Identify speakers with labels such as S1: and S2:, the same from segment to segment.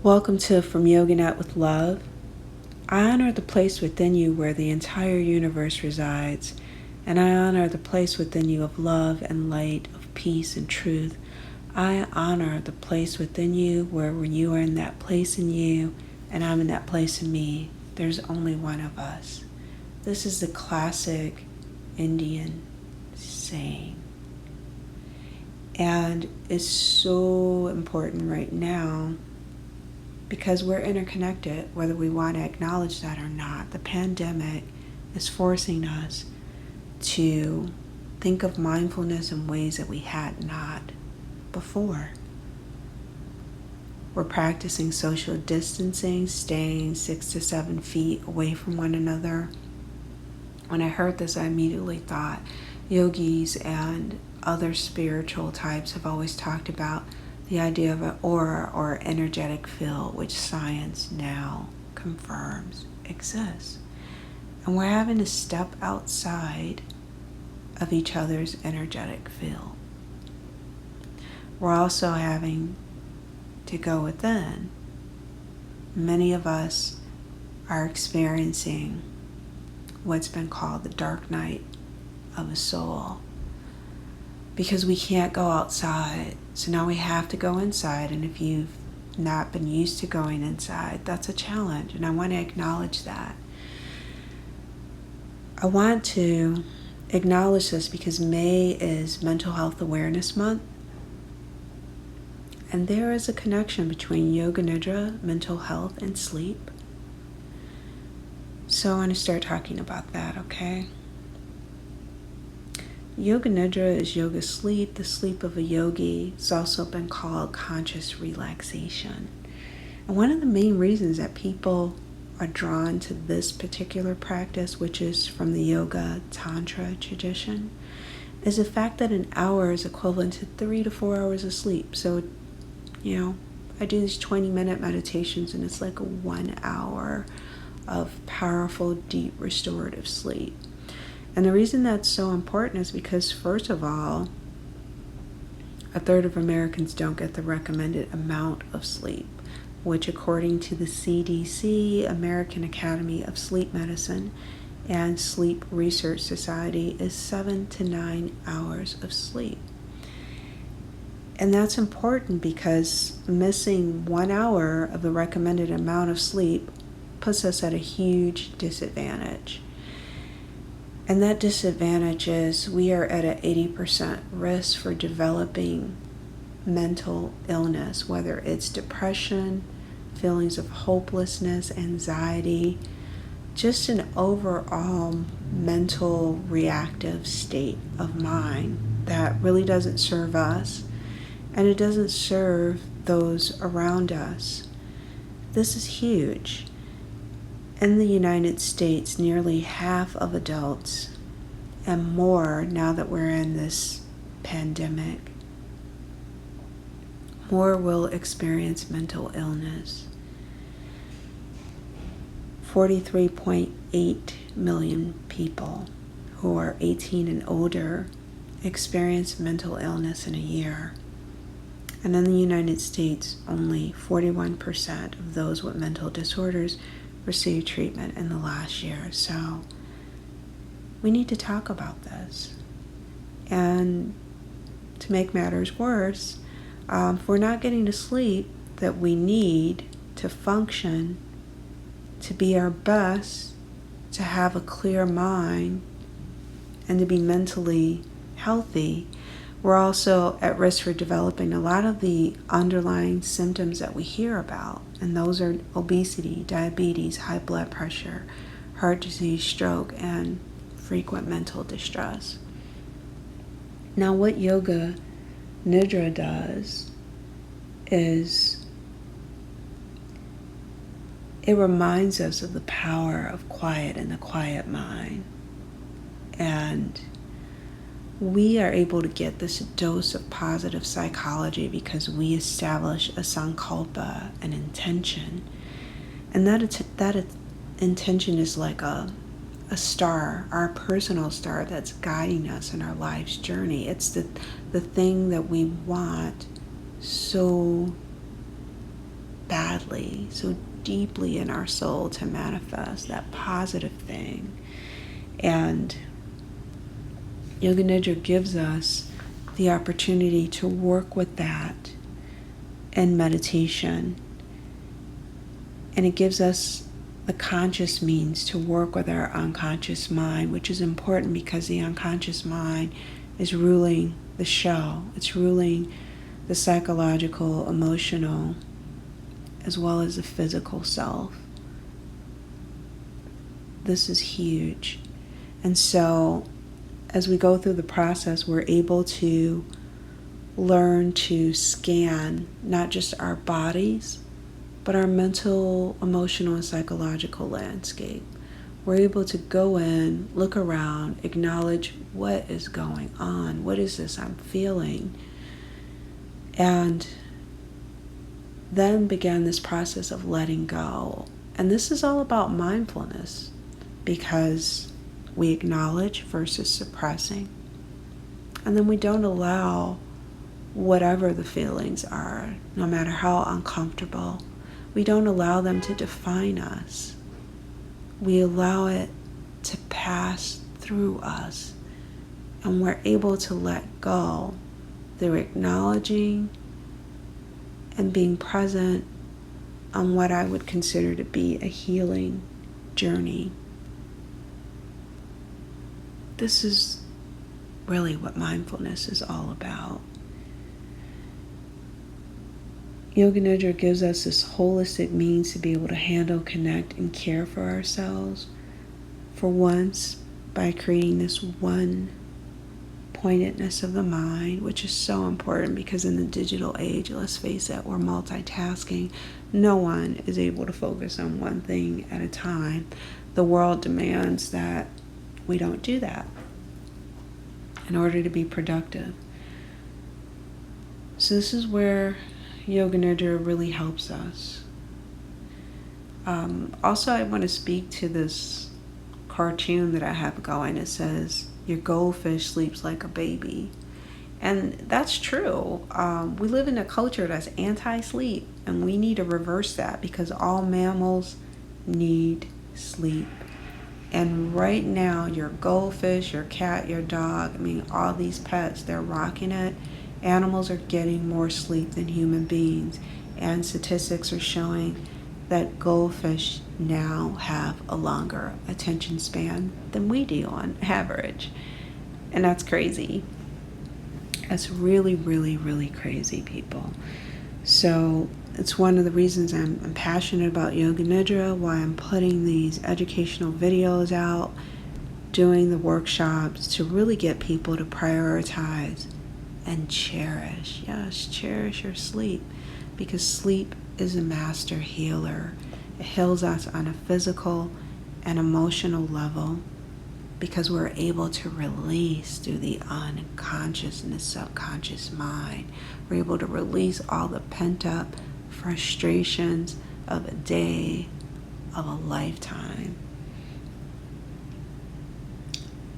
S1: Welcome to From Yoga Nidra with Love. I honor the place within you where the entire universe resides, and I honor the place within you of love and light, of peace and truth. I honor the place within you where when you are in that place in you and I'm in that place in me, there's only one of us. This is the classic Indian saying. And it's so important right now because we're interconnected, whether we want to acknowledge that or not. The pandemic is forcing us to think of mindfulness in ways that we had not before. We're practicing social distancing, staying 6 to 7 feet away from one another. When I heard this, I immediately thought yogis and other spiritual types have always talked about the idea of an aura or energetic field, which science now confirms exists. And we're having to step outside of each other's energetic field. We're also having to go within. Many of us are experiencing what's been called the dark night of the soul, because we can't go outside. So now we have to go inside, and if you've not been used to going inside, that's a challenge, and I want to acknowledge that. I want to acknowledge this because May is Mental Health Awareness Month, and there is a connection between Yoga Nidra, mental health, and sleep. So I want to start talking about that, okay? Yoga Nidra is yoga sleep, the sleep of a yogi. It's also been called conscious relaxation. And one of the main reasons that people are drawn to this particular practice, which is from the Yoga Tantra tradition, is the fact that an hour is equivalent to 3 to 4 hours of sleep. So, I do these 20-minute meditations, and it's like a 1 hour of powerful, deep, restorative sleep. And the reason that's so important is because, first of all, a third of Americans don't get the recommended amount of sleep, which according to the CDC, American Academy of Sleep Medicine, and Sleep Research Society, is 7 to 9 hours of sleep. And that's important because missing 1 hour of the recommended amount of sleep puts us at a huge disadvantage. And that disadvantage is we are at an 80% risk for developing mental illness, whether it's depression, feelings of hopelessness, anxiety, just an overall mental reactive state of mind that really doesn't serve us, and it doesn't serve those around us. This is huge. In the United States, nearly half of adults and more, now that we're in this pandemic, more will experience mental illness. 43.8 million people who are 18 and older experience mental illness in a year. And in the United States, only 41% of those with mental disorders received treatment in the last year. So we need to talk about this. And to make matters worse, if we're not getting the sleep that we need to function, to be our best, to have a clear mind, and to be mentally healthy, we're also at risk for developing a lot of the underlying symptoms that we hear about. And those are obesity, diabetes, high blood pressure, heart disease, stroke, and frequent mental distress. Now, what Yoga Nidra does is it reminds us of the power of quiet and the quiet mind. And we are able to get this dose of positive psychology because we establish a sankalpa, an intention. And that intention is like a star, our personal star that's guiding us in our life's journey. It's the thing that we want so badly, so deeply in our soul to manifest that positive thing. And Yoga Nidra gives us the opportunity to work with that in meditation. And it gives us the conscious means to work with our unconscious mind, which is important because the unconscious mind is ruling the show. It's ruling the psychological, emotional, as well as the physical self. This is huge. And so as we go through the process, we're able to learn to scan not just our bodies, but our mental, emotional, and psychological landscape. We're able to go in, look around, acknowledge what is going on. What is this I'm feeling? And then began this process of letting go. And this is all about mindfulness, because we acknowledge versus suppressing. And then we don't allow whatever the feelings are, no matter how uncomfortable, we don't allow them to define us. We allow it to pass through us. And we're able to let go through acknowledging and being present on what I would consider to be a healing journey. This is really what mindfulness is all about. Yoga Nidra gives us this holistic means to be able to handle, connect, and care for ourselves. For once, by creating this one pointedness of the mind, which is so important because in the digital age, let's face it, we're multitasking. No one is able to focus on one thing at a time. The world demands that we don't do that in order to be productive. So this is where Yoga Nidra really helps us. Also, I want to speak to this cartoon that I have going. It says, "Your goldfish sleeps like a baby." And that's true. We live in a culture that's anti-sleep, and we need to reverse that because all mammals need sleep. And right now, your goldfish, your cat, your dog, all these pets, they're rocking it. Animals are getting more sleep than human beings. And statistics are showing that goldfish now have a longer attention span than we do on average. And that's crazy. That's really, really, really crazy, people. So it's one of the reasons I'm passionate about Yoga Nidra, why I'm putting these educational videos out, doing the workshops to really get people to prioritize and cherish. Yes, cherish your sleep, because sleep is a master healer. It heals us on a physical and emotional level because we're able to release through the unconscious and the subconscious mind. We're able to release all the pent-up frustrations of a day, of a lifetime.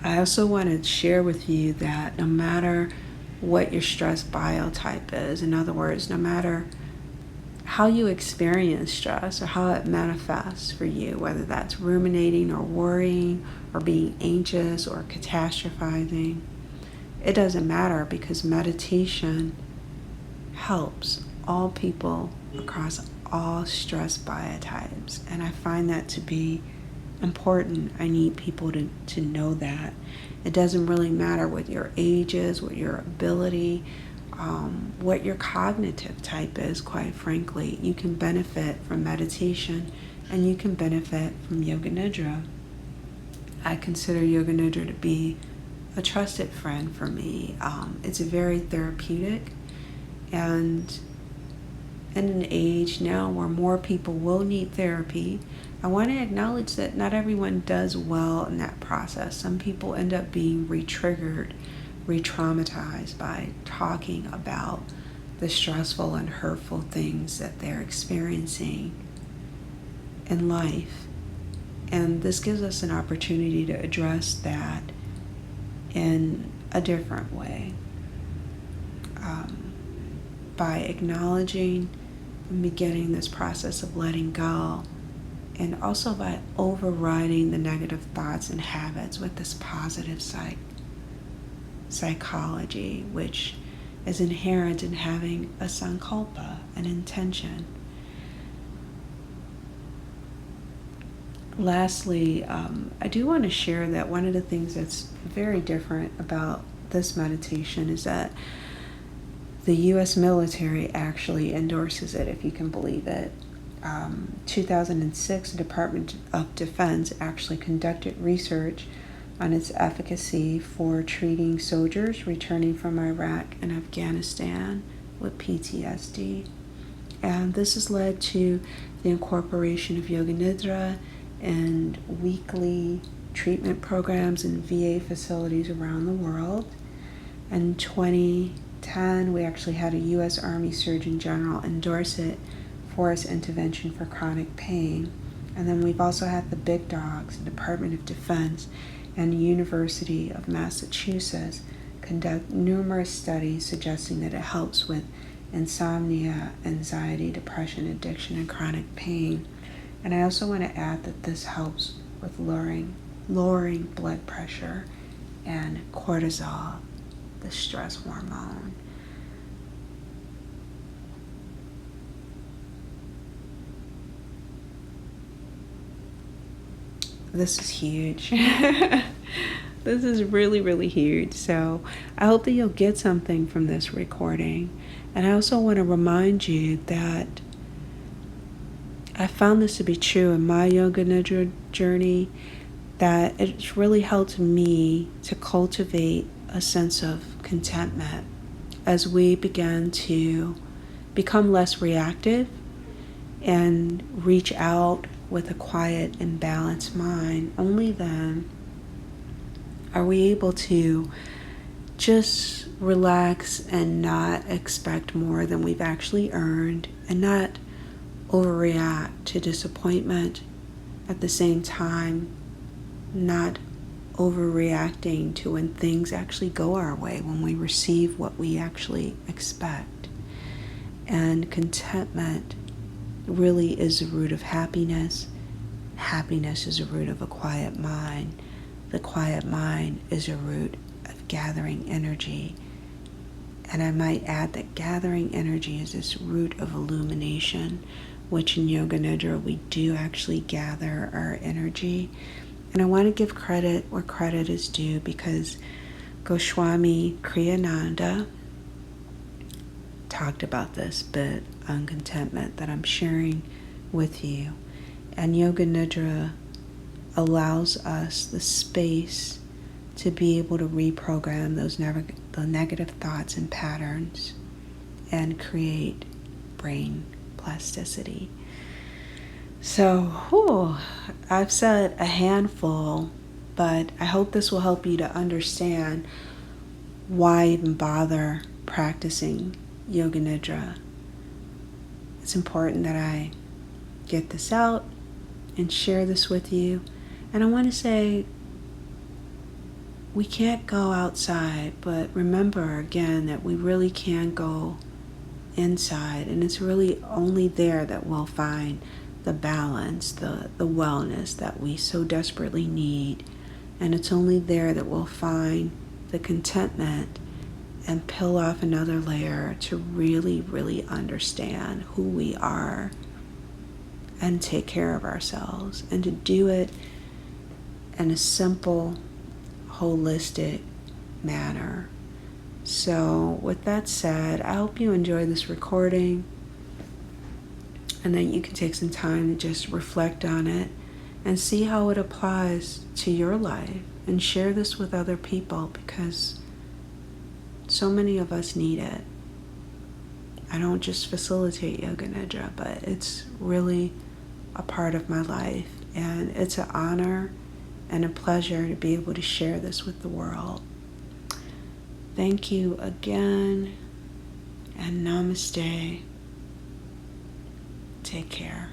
S1: I also want to share with you that no matter what your stress biotype is, in other words, no matter how you experience stress or how it manifests for you, whether that's ruminating or worrying or being anxious or catastrophizing, it doesn't matter because meditation helps all people across all stress biotypes. And I find that to be important. I need people to know that. It doesn't really matter what your age is, what your ability, what your cognitive type is, quite frankly. You can benefit from meditation and you can benefit from Yoga Nidra. I consider Yoga Nidra to be a trusted friend for me. It's very therapeutic, and in an age now where more people will need therapy, I want to acknowledge that not everyone does well in that process. Some people end up being re-triggered, re-traumatized by talking about the stressful and hurtful things that they're experiencing in life. And this gives us an opportunity to address that in a different way. By acknowledging and beginning this process of letting go, and also by overriding the negative thoughts and habits with this positive psychology, which is inherent in having a sankalpa, an intention. Lastly, I do want to share that one of the things that's very different about this meditation is that the U.S. military actually endorses it, if you can believe it. 2006, the Department of Defense actually conducted research on its efficacy for treating soldiers returning from Iraq and Afghanistan with PTSD. And this has led to the incorporation of Yoga Nidra and weekly treatment programs in VA facilities around the world. In 2010, we actually had a U.S. Army Surgeon General endorse it for its intervention for chronic pain. And then we've also had the big dogs, the Department of Defense and the University of Massachusetts, conduct numerous studies suggesting that it helps with insomnia, anxiety, depression, addiction, and chronic pain. And I also want to add that this helps with lowering blood pressure and cortisol, the stress hormone. This is huge. This is really, really huge. So I hope that you'll get something from this recording. And I also want to remind you that I found this to be true in my Yoga Nidra journey, that it's really helped me to cultivate a sense of contentment as we began to become less reactive and reach out with a quiet and balanced mind. Only then are we able to just relax and not expect more than we've actually earned, and not overreact to disappointment. At the same time, not overreacting to when things actually go our way, when we receive what we actually expect. And contentment really is the root of happiness. Happiness is a root of a quiet mind. The quiet mind is a root of gathering energy. And I might add that gathering energy is this root of illumination, which in Yoga Nidra we do actually gather our energy. And I want to give credit where credit is due, because Goswami Kriyananda talked about this bit on contentment that I'm sharing with you. And Yoga Nidra allows us the space to be able to reprogram the negative thoughts and patterns and create brain plasticity. So, I've said a handful, but I hope this will help you to understand why even bother practicing Yoga Nidra. It's important that I get this out and share this with you. And I want to say, we can't go outside, but remember again that we really can go inside, and it's really only there that we'll find the balance, the wellness that we so desperately need. And it's only there that we'll find the contentment and peel off another layer to really, really understand who we are and take care of ourselves, and to do it in a simple, holistic manner. So with that said, I hope you enjoy this recording, and then you can take some time to just reflect on it and see how it applies to your life, and share this with other people, because so many of us need it. I don't just facilitate Yoga Nidra, but it's really a part of my life, and it's an honor and a pleasure to be able to share this with the world. Thank you again, and namaste. Take care.